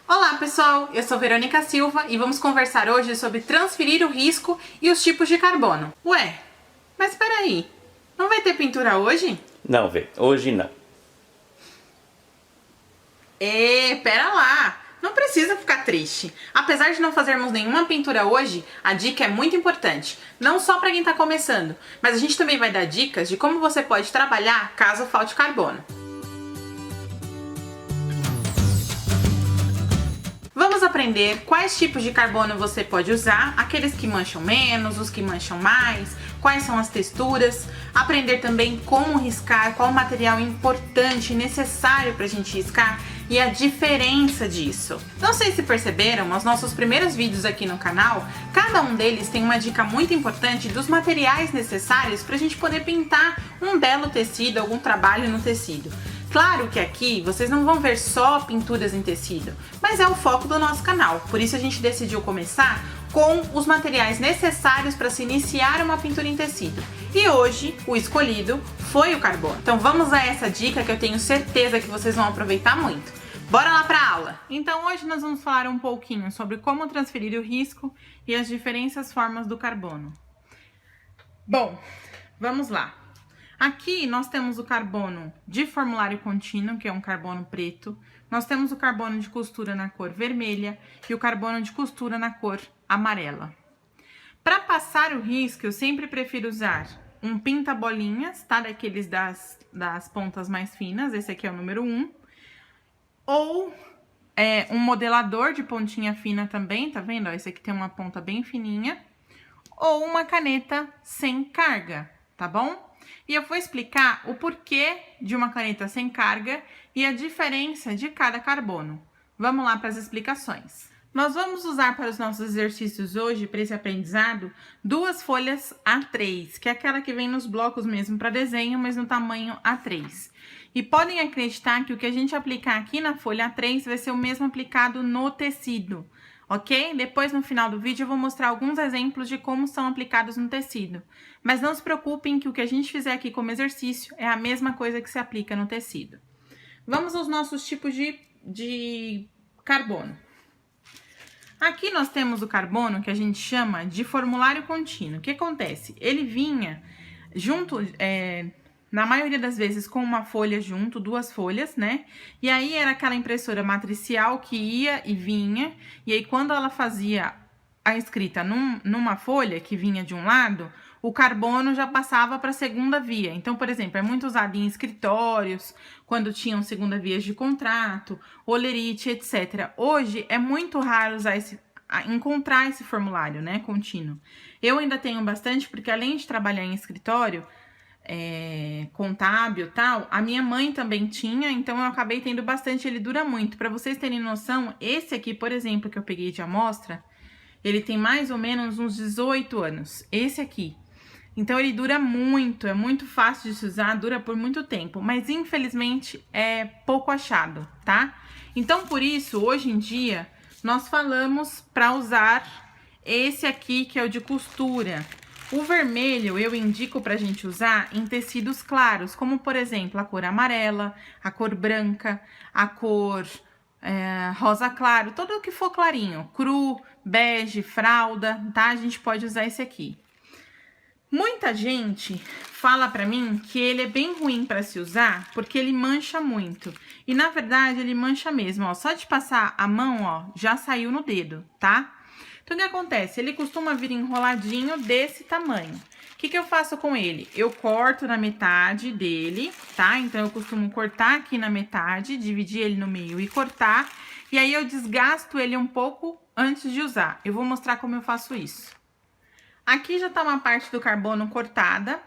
Olá pessoal, eu sou Verônica Silva e vamos conversar hoje sobre transferir o risco e os tipos de carbono. Ué, mas peraí, não vai ter pintura hoje? Não, Vê, hoje não. Pera lá, não precisa ficar triste. Apesar de não fazermos nenhuma pintura hoje, a dica é muito importante, não só para quem está começando, mas a gente também vai dar dicas de como você pode trabalhar caso falte carbono. Vamos aprender quais tipos de carbono você pode usar, aqueles que mancham menos, os que mancham mais, quais são as texturas, aprender também como riscar, qual material importante e necessário para a gente riscar e a diferença disso. Não sei se perceberam, mas nossos primeiros vídeos aqui no canal, cada um deles tem uma dica muito importante dos materiais necessários para a gente poder pintar um belo tecido, algum trabalho no tecido. Claro que aqui vocês não vão ver só pinturas em tecido, mas é o foco do nosso canal, por isso a gente decidiu começar com os materiais necessários para se iniciar uma pintura em tecido. E hoje o escolhido foi o carbono. Então vamos a essa dica que eu tenho certeza que vocês vão aproveitar muito. Bora lá para a aula! Então hoje nós vamos falar um pouquinho sobre como transferir o risco e as diferentes formas do carbono. Bom, vamos lá. Aqui nós temos o carbono de formulário contínuo, que é um carbono preto. Nós temos o carbono de costura na cor vermelha e o carbono de costura na cor amarela. Para passar o risco, eu sempre prefiro usar um pinta-bolinhas, tá? Daqueles das pontas mais finas, esse aqui é o número 1. Ou um modelador de pontinha fina também, tá vendo? Ó, esse aqui tem uma ponta bem fininha. Ou uma caneta sem carga, tá bom? E eu vou explicar o porquê de uma caneta sem carga e a diferença de cada carbono. Vamos lá para as explicações. Nós vamos usar para os nossos exercícios hoje, para esse aprendizado, duas folhas A3, que é aquela que vem nos blocos mesmo para desenho, mas no tamanho A3. E podem acreditar que o que a gente aplicar aqui na folha A3 vai ser o mesmo aplicado no tecido. Ok? Depois, no final do vídeo, eu vou mostrar alguns exemplos de como são aplicados no tecido. Mas não se preocupem que o que a gente fizer aqui como exercício é a mesma coisa que se aplica no tecido. Vamos aos nossos tipos de carbono. Aqui nós temos o carbono que a gente chama de formulário contínuo. O que acontece? Ele vinha junto... na maioria das vezes com uma folha junto, duas folhas, né? E aí era aquela impressora matricial que ia e vinha, e aí quando ela fazia a escrita numa folha que vinha de um lado, o carbono já passava para a segunda via. Então, por exemplo, é muito usado em escritórios, quando tinham segunda via de contrato, olerite, etc. Hoje é muito raro encontrar esse formulário, né, contínuo. Eu ainda tenho bastante, porque além de trabalhar em escritório, contábil e tal, a minha mãe também tinha, então eu acabei tendo bastante, ele dura muito. Para vocês terem noção, esse aqui, por exemplo, que eu peguei de amostra, ele tem mais ou menos uns 18 anos, esse aqui. Então ele dura muito, é muito fácil de se usar, dura por muito tempo, mas infelizmente é pouco achado, tá? Então por isso, hoje em dia, nós falamos para usar esse aqui, que é o de costura. O vermelho eu indico pra gente usar em tecidos claros, como por exemplo a cor amarela, a cor branca, a cor rosa claro, todo o que for clarinho, cru, bege, fralda, tá? A gente pode usar esse aqui. Muita gente fala pra mim que ele é bem ruim pra se usar porque ele mancha muito. E na verdade ele mancha mesmo, ó, só de passar a mão, ó, já saiu no dedo, tá? Então, o que acontece? Ele costuma vir enroladinho desse tamanho. O que eu faço com ele? Eu corto na metade dele, tá? Então, eu costumo cortar aqui na metade, dividir ele no meio e cortar. E aí, eu desgasto ele um pouco antes de usar. Eu vou mostrar como eu faço isso. Aqui já tá uma parte do carbono cortada.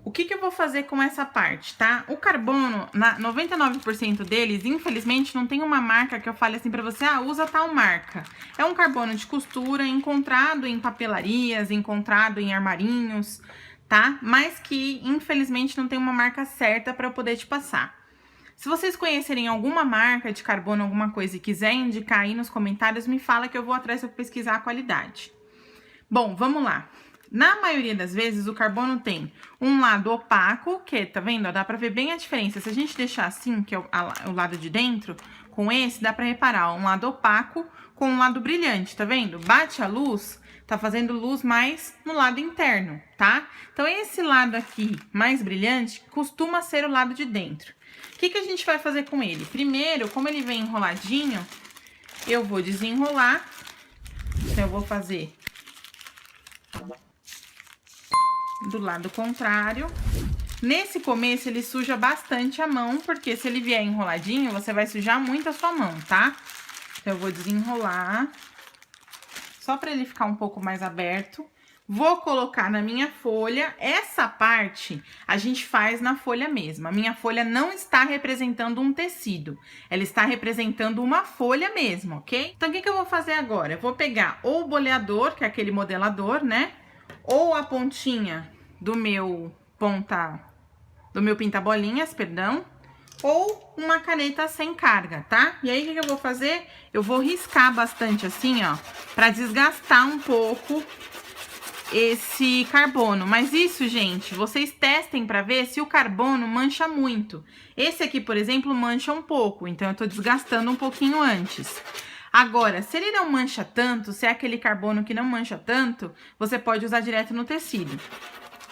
O que eu vou fazer com essa parte, tá? O carbono, 99% deles, infelizmente, não tem uma marca que eu fale assim pra você, usa tal marca. É um carbono de costura encontrado em papelarias, encontrado em armarinhos, tá? Mas que, infelizmente, não tem uma marca certa pra eu poder te passar. Se vocês conhecerem alguma marca de carbono, alguma coisa e quiser indicar aí nos comentários, me fala que eu vou atrás pra pesquisar a qualidade. Bom, vamos lá. Na maioria das vezes, o carbono tem um lado opaco, que, tá vendo? Dá pra ver bem a diferença. Se a gente deixar assim, que é o lado de dentro, com esse, dá pra reparar, ó, um lado opaco com um lado brilhante, tá vendo? Bate a luz, tá fazendo luz mais no lado interno, tá? Então, esse lado aqui mais brilhante costuma ser o lado de dentro. O que a gente vai fazer com ele? Primeiro, como ele vem enroladinho, eu vou desenrolar. Então, eu vou fazer do lado contrário. Nesse começo, ele suja bastante a mão, porque se ele vier enroladinho, você vai sujar muito a sua mão, tá? Então, eu vou desenrolar, só pra ele ficar um pouco mais aberto. Vou colocar na minha folha. Essa parte a gente faz na folha mesmo. A minha folha não está representando um tecido, ela está representando uma folha mesmo, ok? Então, o que eu vou fazer agora? Eu vou pegar ou o boleador, que é aquele modelador, né? Ou a pontinha do meu pinta-bolinhas, perdão, ou uma caneta sem carga, tá? E aí, o que eu vou fazer? Eu vou riscar bastante assim, ó, pra desgastar um pouco esse carbono. Mas isso, gente, vocês testem pra ver se o carbono mancha muito. Esse aqui, por exemplo, mancha um pouco, então eu tô desgastando um pouquinho antes. Agora, se ele não mancha tanto, se é aquele carbono que não mancha tanto, você pode usar direto no tecido.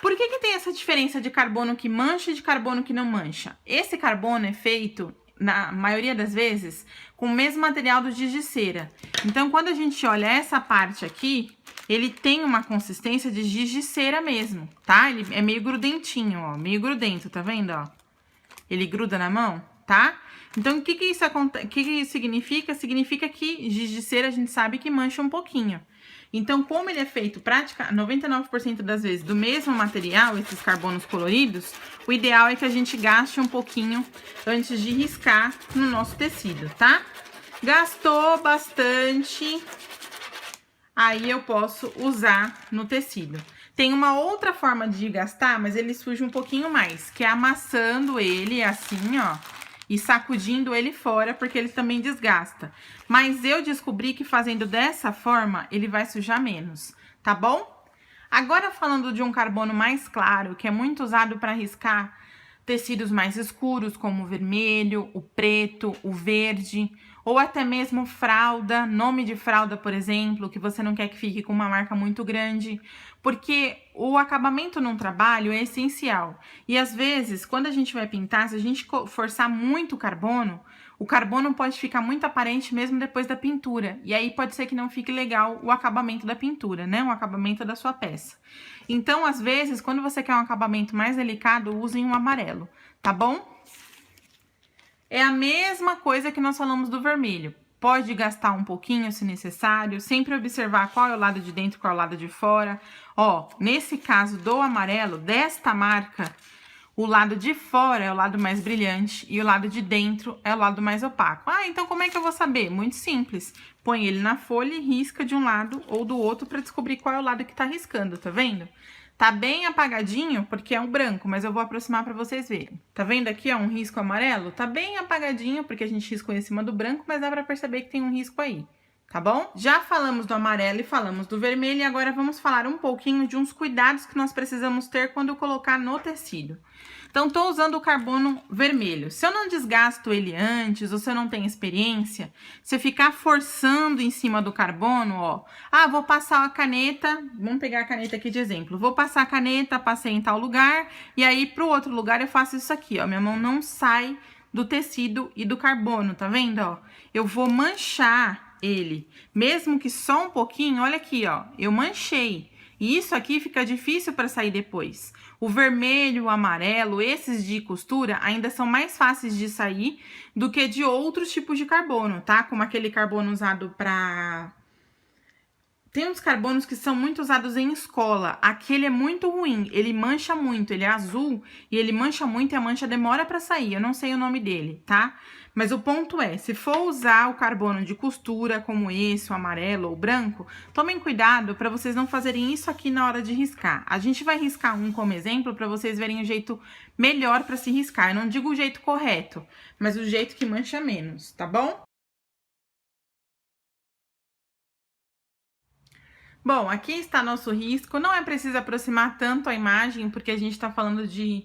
Por que tem essa diferença de carbono que mancha e de carbono que não mancha? Esse carbono é feito, na maioria das vezes, com o mesmo material do giz de cera. Então, quando a gente olha essa parte aqui, ele tem uma consistência de giz de cera mesmo, tá? Ele é meio grudentinho, ó, meio grudento, tá vendo, ó? Ele gruda na mão, tá? Então, o que isso significa? Significa que giz de cera a gente sabe que mancha um pouquinho. Então, como ele é feito 99% das vezes do mesmo material, esses carbonos coloridos, o ideal é que a gente gaste um pouquinho antes de riscar no nosso tecido, tá? Gastou bastante, aí eu posso usar no tecido. Tem uma outra forma de gastar, mas ele suja um pouquinho mais, que é amassando ele assim, ó, e sacudindo ele fora, porque ele também desgasta. Mas eu descobri que fazendo dessa forma, ele vai sujar menos, tá bom? Agora, falando de um carbono mais claro, que é muito usado para riscar tecidos mais escuros, como o vermelho, o preto, o verde, ou até mesmo fralda, nome de fralda, por exemplo, que você não quer que fique com uma marca muito grande, porque o acabamento num trabalho é essencial. E às vezes, quando a gente vai pintar, se a gente forçar muito o carbono pode ficar muito aparente mesmo depois da pintura. E aí pode ser que não fique legal o acabamento da pintura, né? O acabamento da sua peça. Então, às vezes, quando você quer um acabamento mais delicado, usem um amarelo, tá bom? É a mesma coisa que nós falamos do vermelho. Pode gastar um pouquinho se necessário, sempre observar qual é o lado de dentro e qual é o lado de fora. Ó, nesse caso do amarelo, desta marca, o lado de fora é o lado mais brilhante e o lado de dentro é o lado mais opaco. Ah, então como é que eu vou saber? Muito simples. Põe ele na folha e risca de um lado ou do outro para descobrir qual é o lado que tá riscando, tá vendo? Tá bem apagadinho, porque é um branco, mas eu vou aproximar pra vocês verem. Tá vendo aqui, ó, um risco amarelo? Tá bem apagadinho, porque a gente riscou em cima do branco, mas dá pra perceber que tem um risco aí, tá bom? Já falamos do amarelo e falamos do vermelho, e agora vamos falar um pouquinho de uns cuidados que nós precisamos ter quando colocar no tecido. Então, tô usando o carbono vermelho. Se eu não desgasto ele antes, ou se eu não tenho experiência, se eu ficar forçando em cima do carbono, ó, vou passar a caneta, vamos pegar a caneta aqui de exemplo, vou passar a caneta, passei em tal lugar, e aí pro outro lugar eu faço isso aqui, ó, minha mão não sai do tecido e do carbono, tá vendo, ó? Eu vou manchar ele, mesmo que só um pouquinho, olha aqui, ó, eu manchei. E isso aqui fica difícil para sair depois. O vermelho, o amarelo, esses de costura ainda são mais fáceis de sair do que de outros tipos de carbono, tá? Como aquele carbono usado para... Tem uns carbonos que são muito usados em escola. Aquele é muito ruim, ele mancha muito, ele é azul e ele mancha muito e a mancha demora para sair. Eu não sei o nome dele, tá? Mas o ponto é, se for usar o carbono de costura, como esse, o amarelo ou o branco, tomem cuidado para vocês não fazerem isso aqui na hora de riscar. A gente vai riscar um como exemplo para vocês verem o jeito melhor para se riscar. Eu não digo o jeito correto, mas o jeito que mancha menos, tá bom? Bom, aqui está nosso risco. Não é preciso aproximar tanto a imagem, porque a gente está falando de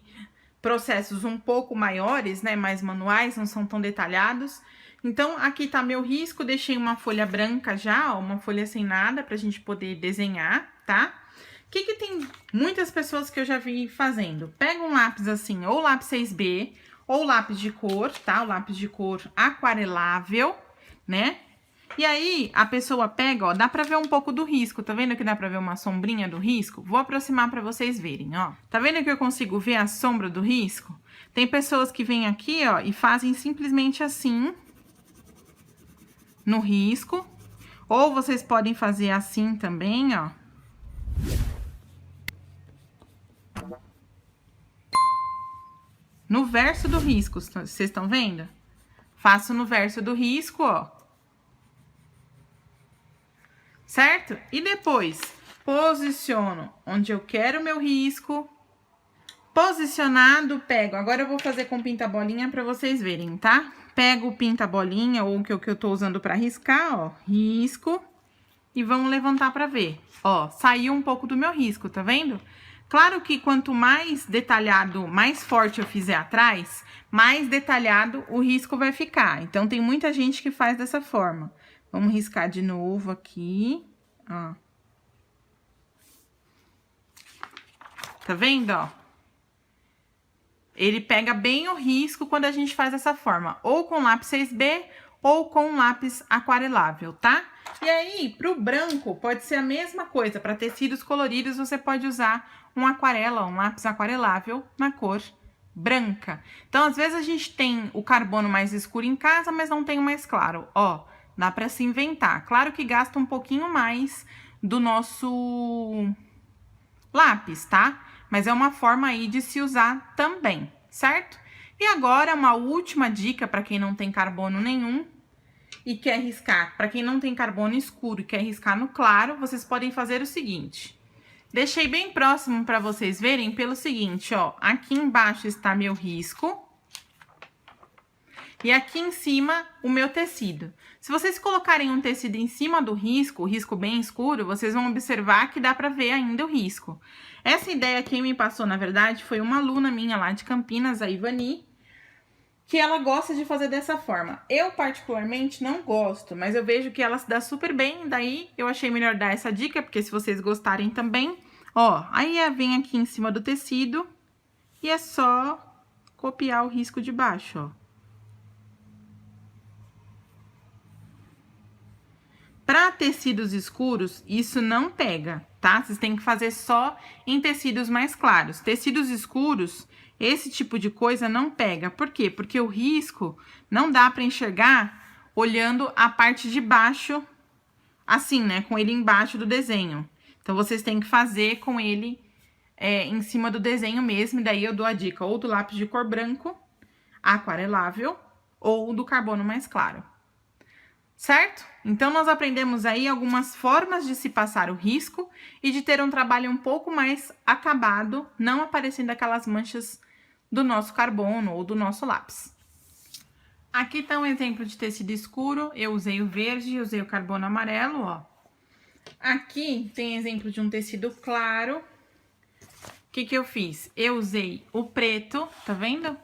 processos um pouco maiores, né, mais manuais, não são tão detalhados. Então, aqui tá meu risco, deixei uma folha branca já, ó, uma folha sem nada pra gente poder desenhar, tá? O que tem muitas pessoas que eu já vi fazendo? Pega um lápis assim, ou lápis 6B, ou lápis de cor, tá? O lápis de cor aquarelável, né? E aí, a pessoa pega, ó, dá pra ver um pouco do risco, tá vendo que dá pra ver uma sombrinha do risco? Vou aproximar pra vocês verem, ó. Tá vendo que eu consigo ver a sombra do risco? Tem pessoas que vêm aqui, ó, e fazem simplesmente assim, no risco. Ou vocês podem fazer assim também, ó. No verso do risco, vocês estão vendo? Faço no verso do risco, ó. Certo? E depois, posiciono onde eu quero o meu risco. Posicionado, pego. Agora eu vou fazer com pinta-bolinha pra vocês verem, tá? Pego o pinta-bolinha, ou o que eu tô usando pra riscar, ó. Risco. E vamos levantar pra ver. Ó, saiu um pouco do meu risco, tá vendo? Claro que quanto mais detalhado, mais forte eu fizer atrás, mais detalhado o risco vai ficar. Então, tem muita gente que faz dessa forma. Vamos riscar de novo aqui, ó. Tá vendo, ó? Ele pega bem o risco quando a gente faz dessa forma. Ou com lápis 6B, ou com lápis aquarelável, tá? E aí, pro branco, pode ser a mesma coisa. Para tecidos coloridos, você pode usar um aquarela, um lápis aquarelável na cor branca. Então, às vezes, a gente tem o carbono mais escuro em casa, mas não tem o mais claro. Ó, dá para se inventar. Claro que gasta um pouquinho mais do nosso lápis, tá? Mas é uma forma aí de se usar também, certo? E agora, uma última dica para quem não tem carbono nenhum e quer riscar. Para quem não tem carbono escuro e quer riscar no claro, vocês podem fazer o seguinte. Deixei bem próximo para vocês verem pelo seguinte, ó. Aqui embaixo está meu risco. E aqui em cima, o meu tecido. Se vocês colocarem um tecido em cima do risco, o risco bem escuro, vocês vão observar que dá pra ver ainda o risco. Essa ideia quem me passou, na verdade, foi uma aluna minha lá de Campinas, a Ivani, que ela gosta de fazer dessa forma. Eu, particularmente, não gosto, mas eu vejo que ela se dá super bem, daí eu achei melhor dar essa dica, porque se vocês gostarem também, ó, aí vem aqui em cima do tecido e é só copiar o risco de baixo, ó. Para tecidos escuros, isso não pega, tá? Vocês têm que fazer só em tecidos mais claros. Tecidos escuros, esse tipo de coisa não pega. Por quê? Porque o risco não dá para enxergar olhando a parte de baixo, assim, né? Com ele embaixo do desenho. Então, vocês têm que fazer com ele em cima do desenho mesmo. E daí eu dou a dica ou do lápis de cor branco, aquarelável, ou do carbono mais claro. Certo? Então, nós aprendemos aí algumas formas de se passar o risco e de ter um trabalho um pouco mais acabado, não aparecendo aquelas manchas do nosso carbono ou do nosso lápis. Aqui tá um exemplo de tecido escuro, eu usei o verde, usei o carbono amarelo, ó. Aqui tem exemplo de um tecido claro. O que eu fiz? Eu usei o preto, tá vendo?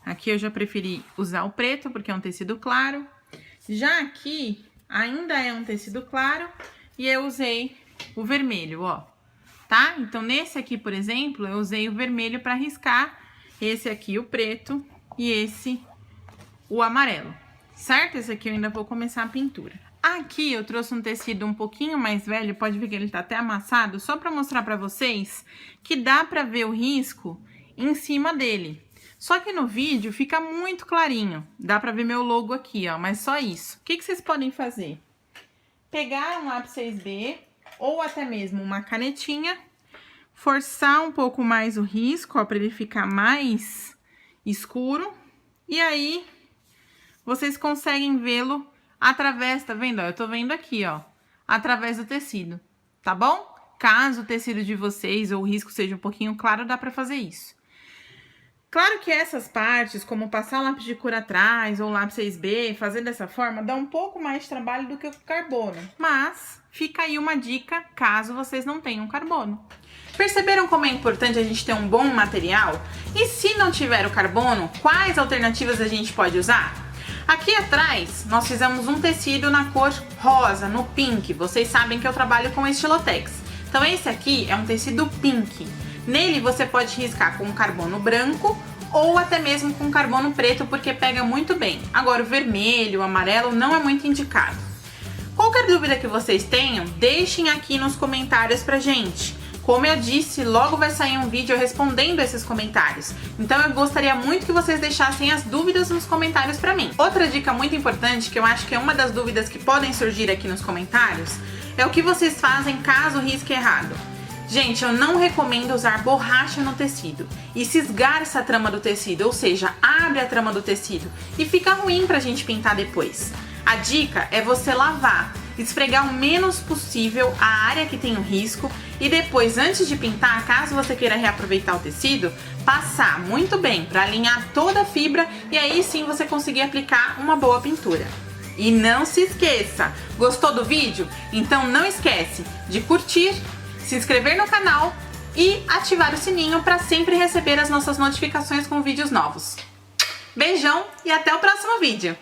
Aqui eu já preferi usar o preto porque é um tecido claro. Já aqui, ainda é um tecido claro e eu usei o vermelho, ó, tá? Então, nesse aqui, por exemplo, eu usei o vermelho para riscar, esse aqui o preto e esse o amarelo, certo? Esse aqui eu ainda vou começar a pintura. Aqui eu trouxe um tecido um pouquinho mais velho, pode ver que ele tá até amassado, só para mostrar para vocês que dá para ver o risco em cima dele. Só que no vídeo fica muito clarinho, dá pra ver meu logo aqui, ó, mas só isso. O que vocês podem fazer? Pegar um lápis 6B ou até mesmo uma canetinha, forçar um pouco mais o risco, ó, pra ele ficar mais escuro. E aí, vocês conseguem vê-lo através, tá vendo? Ó, eu tô vendo aqui, ó, através do tecido, tá bom? Caso o tecido de vocês ou o risco seja um pouquinho claro, dá pra fazer isso. Claro que essas partes, como passar o lápis de cor atrás ou lápis 6B, fazer dessa forma, dá um pouco mais de trabalho do que o carbono. Mas fica aí uma dica caso vocês não tenham carbono. Perceberam como é importante a gente ter um bom material? E se não tiver o carbono, quais alternativas a gente pode usar? Aqui atrás, nós fizemos um tecido na cor rosa, no pink. Vocês sabem que eu trabalho com estilotex. Então esse aqui é um tecido pink. Nele você pode riscar com carbono branco ou até mesmo com carbono preto, porque pega muito bem. Agora o vermelho, o amarelo não é muito indicado. Qualquer dúvida que vocês tenham, deixem aqui nos comentários pra gente. Como eu disse, logo vai sair um vídeo respondendo esses comentários. Então eu gostaria muito que vocês deixassem as dúvidas nos comentários pra mim. Outra dica muito importante, que eu acho que é uma das dúvidas que podem surgir aqui nos comentários, é o que vocês fazem caso risque errado. Gente, eu não recomendo usar borracha no tecido e se esgarça a trama do tecido, ou seja, abre a trama do tecido e fica ruim pra gente pintar depois. A dica é você lavar, esfregar o menos possível a área que tem o risco e depois, antes de pintar, caso você queira reaproveitar o tecido, passar muito bem para alinhar toda a fibra e aí sim você conseguir aplicar uma boa pintura. E não se esqueça, gostou do vídeo? Então não esquece de curtir, se inscrever no canal e ativar o sininho para sempre receber as nossas notificações com vídeos novos. Beijão e até o próximo vídeo!